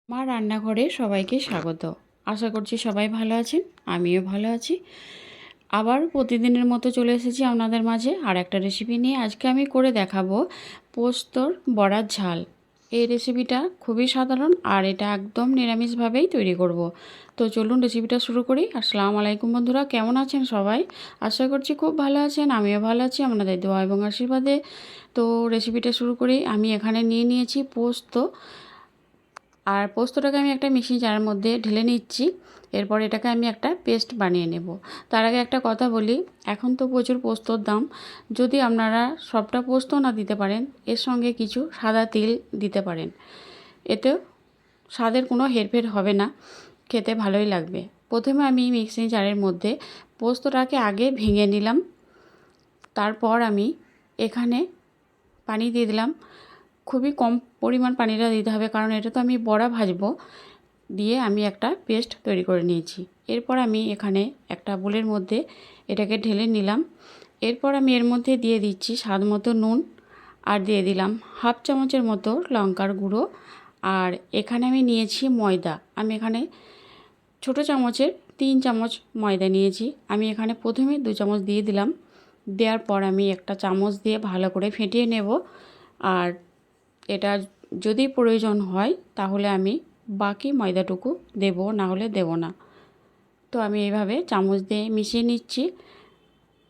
মা রান্নাঘরে সবাইকে স্বাগত। আশা করছি সবাই ভালো আছেন, আমিও ভালো আছি। আবার প্রতিদিনের মতো চলে এসেছি আপনাদের মাঝে আর একটা রেসিপি নিয়ে। আজকে আমি করে দেখাবো পোস্তর বড়ার ঝাল। এই রেসিপিটা খুবই সাধারণ আর এটা একদম নিরামিষভাবেই তৈরি করব। তো চলুন রেসিপিটা শুরু করি। আসসালামু আলাইকুম বন্ধুরা, কেমন আছেন সবাই? আশা করছি খুব ভালো আছেন, আমিও ভালো আছি আপনাদের দোয়া এবং আশীর্বাদে। তো রেসিপিটা শুরু করি। আমি এখানে নিয়েছি পোস্ত, আর পোস্তটাকে আমি একটা মিক্সিং জারের মধ্যে ঢেলে নিচ্ছি। এরপর এটাকে আমি একটা পেস্ট বানিয়ে নেব। তার আগে একটা কথা বলি, এখন তো প্রচুর পোস্তর দাম। যদি আপনারা সবটা পোস্ত না দিতে পারেন, এর সঙ্গে কিছু সাদা তিল দিতে পারেন। এতে স্বাদের কোনো হেরফের হবে না, খেতে ভালোই লাগবে। প্রথমে আমি মিক্সিং জারের মধ্যে পোস্তটাকে আগে ভেঙে নিলাম। তারপর আমি এখানে পানি দিয়ে দিলাম। খুবই কম পরিমাণ পানিটা দিতে হবে, কারণ এটা তো আমি বড়া ভাজবো। দিয়ে আমি একটা পেস্ট তৈরি করে নিয়েছি। এরপর আমি এখানে একটা বোলের মধ্যে এটাকে ঢেলে নিলাম। এরপর আমি এর মধ্যে দিয়ে দিচ্ছি স্বাদ মতো নুন, আর দিয়ে দিলাম হাফ চামচের মতো লঙ্কার গুঁড়ো। আর এখানে আমি নিয়েছি ময়দা। আমি এখানে ছোটো চামচের 3 চামচ ময়দা নিয়েছি। আমি এখানে প্রথমে 2 চামচ দিয়ে দিলাম। দেওয়ার পর আমি একটা চামচ দিয়ে ভালো করে ফেটিয়ে নেব। আর এটা যদি প্রয়োজন হয় তাহলে আমি বাকি ময়দাটুকু দেব, না হলে দেব না। তো আমি এইভাবে চামচ দিয়ে মিশিয়ে নিচ্ছি।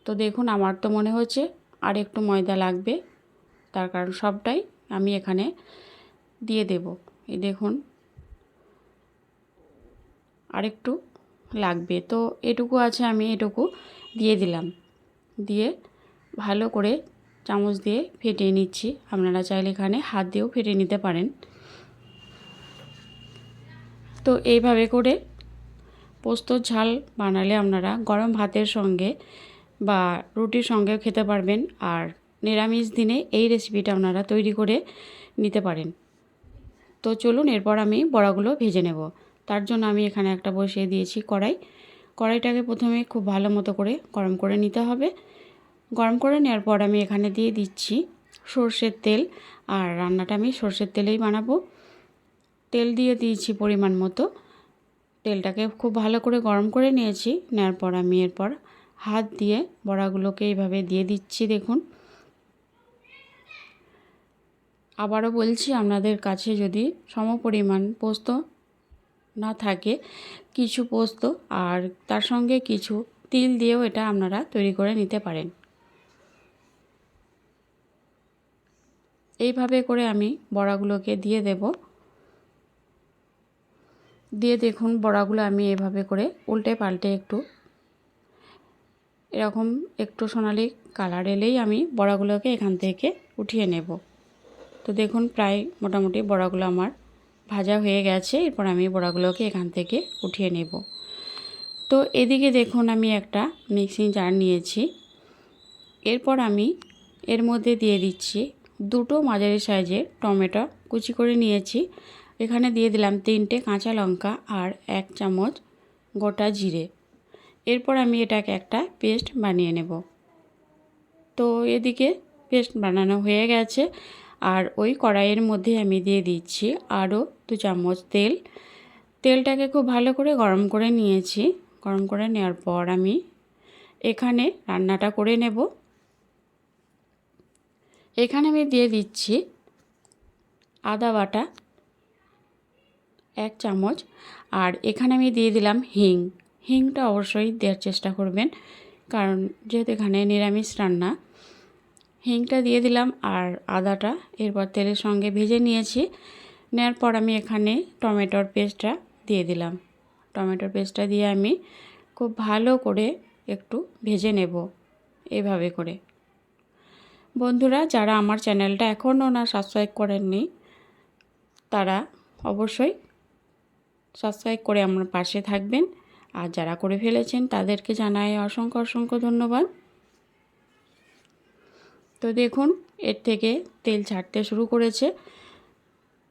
তো দেখুন, আমার তো মনে হচ্ছে আর একটু ময়দা লাগবে, তার কারণ সবটাই আমি এখানে দিয়ে দেব। এই দেখুন, আরেকটু লাগবে। তো এটুকু আছে, আমি এটুকু দিয়ে দিলাম। দিয়ে ভালো করে চামচ দিয়ে ফেটিয়ে নিচ্ছি। আপনারা চাইলে এখানে হাত দিয়েও ফেটিয়ে নিতে পারেন। তো এইভাবে করে পোস্তর ঝাল বানালে আপনারা গরম ভাতের সঙ্গে বা রুটির সঙ্গেও খেতে পারবেন। আর নিরামিষ দিনে এই রেসিপিটা আপনারা তৈরি করে নিতে পারেন। তো চলুন, এরপর আমি বড়াগুলো ভেজে নেব। তার জন্য আমি এখানে একটা বসিয়ে দিয়েছি কড়াই। কড়াইটাকে প্রথমে খুব ভালো মতো করে গরম করে নিতে হবে। গরম করে নেওয়ার পর আমি এখানে দিয়ে দিচ্ছি সর্ষের তেল। আর রান্নাটা আমি সর্ষের তেলেই বানাবো। তেল দিয়ে দিয়েছি পরিমাণ মতো। তেলটাকে খুব ভালো করে গরম করে নিয়েছি। নেওয়ার পর আমি এরপর হাত দিয়ে বড়াগুলোকে এইভাবে দিয়ে দিচ্ছি। দেখুন, আবারও বলছি, আপনাদের কাছে যদি সমপরিমাণ পোস্ত না থাকে, কিছু পোস্ত আর তার সঙ্গে কিছু তিল দিয়েও এটা আপনারা তৈরি করে নিতে পারেন। এইভাবে করে আমি বড়াগুলোকে দিয়ে দেব। দিয়ে দেখুন, বড়াগুলো আমি এভাবে করে উল্টে পাল্টে এরকম একটু সোনালি কালার এলেই আমি বড়াগুলোকে এখান থেকে উঠিয়ে নেব। তো দেখুন, প্রায় মোটামুটি বড়াগুলো আমার ভাজা হয়ে গেছে। এরপর আমি বড়াগুলোকে এখান থেকে উঠিয়ে নেব। তো এদিকে দেখুন, আমি একটা মিক্সিং জার নিয়েছি। এরপর আমি এর মধ্যে দিয়ে দিচ্ছি 2টো মাঝারি সাইজের টমেটো কুচি করে নিয়েছি। এখানে দিয়ে দিলাম 3টে কাঁচা লঙ্কা আর 1 চামচ গোটা জিরে। এরপর আমি এটাকে একটা পেস্ট বানিয়ে নেব। তো এদিকে পেস্ট বানানো হয়ে গেছে। আর ওই কড়াইয়ের মধ্যে আমি দিয়ে দিচ্ছি আরও 2 চামচ তেল। তেলটাকে খুব ভালো করে গরম করে নিয়েছি। গরম করে নেওয়ার পর আমি এখানে রান্নাটা করে নেব। এখানে আমি দিয়ে দিচ্ছি আদা বাটা 1 চামচ। আর এখানে আমি দিয়ে দিলাম হিংটা অবশ্যই দেওয়ার চেষ্টা করবেন, কারণ যেহেতু এখানে নিরামিষ রান্না। হিংটা দিয়ে দিলাম আর আদাটা এরপর তেলের সঙ্গে ভেজে নিয়েছি। নেওয়ার পর আমি এখানে টমেটোর পেস্টটা দিয়ে দিলাম। টমেটোর পেস্টটা দিয়ে আমি খুব ভালো করে একটু ভেজে নেব এভাবে করে। বন্ধুরা, যারা আমার চ্যানেলটা এখনও না সাবস্ক্রাইব করেননি, তারা অবশ্যই সাবস্ক্রাইব করে আমার পাশে থাকবেন। আর যারা করে ফেলেছেন তাদেরকে জানাই অসংখ্য অসংখ্য ধন্যবাদ। তো দেখুন, এর থেকে তেল ছাড়তে শুরু করেছে।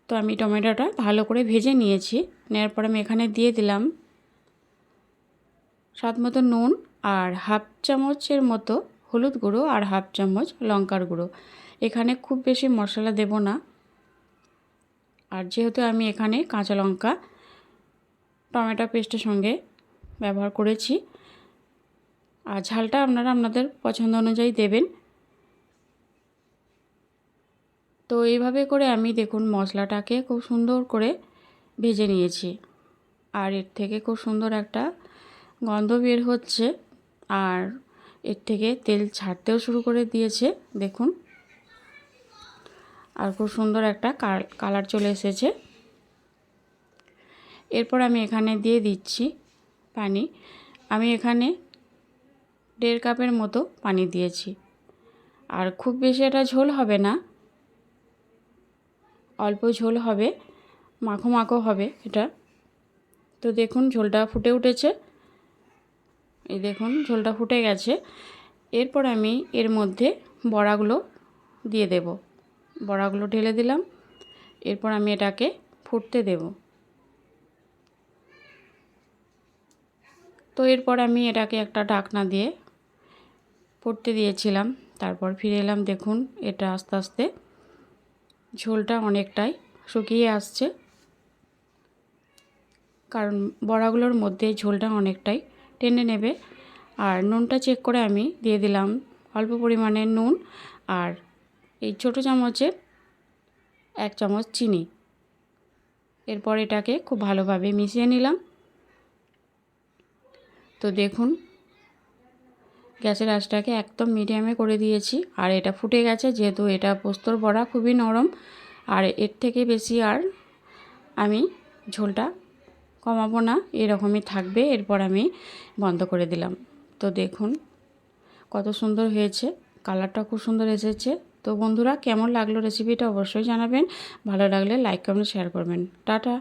তো আমি টমেটোটা ভালো করে ভেজে নিয়েছি। নেওয়ার পর আমি এখানে দিয়ে দিলাম স্বাদ মতো নুন আর হাফ চামচের মতো হলুদ গুঁড়ো আর হাফ চামচ লঙ্কার গুঁড়ো। এখানে খুব বেশি মশলা দেব না। আর যেহেতু আমি এখানে কাঁচা লঙ্কা টমেটো পেস্টের সঙ্গে ব্যবহার করেছি, আর ঝালটা আপনারা আপনাদের পছন্দ অনুযায়ী দেবেন। তো এইভাবে করে আমি দেখুন মশলাটাকে খুব সুন্দর করে ভেজে নিয়েছি, আর এর থেকে খুব সুন্দর একটা গন্ধ বের হচ্ছে, আর এর থেকে তেল ছাড়তেও শুরু করে দিয়েছে দেখুন, আর খুব সুন্দর একটা কালার চলে এসেছে। এরপর আমি এখানে দিয়ে দিচ্ছি পানি। আমি এখানে 1.5 কাপের মতো পানি দিয়েছি, আর খুব বেশি এটা ঝোল হবে না, অল্প ঝোল হবে, মাখো মাখো হবে এটা। তো দেখুন ঝোলটা ফুটে উঠেছে, এই দেখুন ঝোলটা ফুটে গেছে। এরপর আমি এর মধ্যে বড়াগুলো দিয়ে দেব, বড়াগুলো ঢেলে দিলাম। এরপর আমি এটাকে ফুটতে দেব। তো এরপর আমি এটাকে একটা ঢাকনা দিয়ে ফুটতে দিয়েছিলাম, তারপর ফিরে এলাম। দেখুন এটা আস্তে আস্তে ঝোলটা অনেকটাই শুকিয়ে আসছে, কারণ বড়াগুলোর মধ্যে ঝোলটা অনেকটাই টেনে নেবে। আর নুনটা চেক করে আমি দিয়ে দিলাম অল্প পরিমাণে নুন, আর এই ছোটো চামচের 1 চামচ চিনি। এরপর এটাকে খুব ভালোভাবে মিশিয়ে নিলাম। তো দেখুন গ্যাসের আঁচটাকে একদম মিডিয়ামে করে দিয়েছি, আর এটা ফুটে গেছে। যেহেতু এটা পোস্তর বড়া খুবই নরম, আর এর থেকে বেশি আর আমি ঝোলটা কমাবো না, এরকমই থাকবে। এরপর আমি বন্ধ করে দিলাম। তো দেখুন কত সুন্দর হয়েছে, কালারটা খুব সুন্দর এসেছে। তো বন্ধুরা কেমন লাগলো রেসিপিটা অবশ্যই জানাবেন, ভালো লাগলে লাইক কমেন্ট শেয়ার করবেন। টাটা।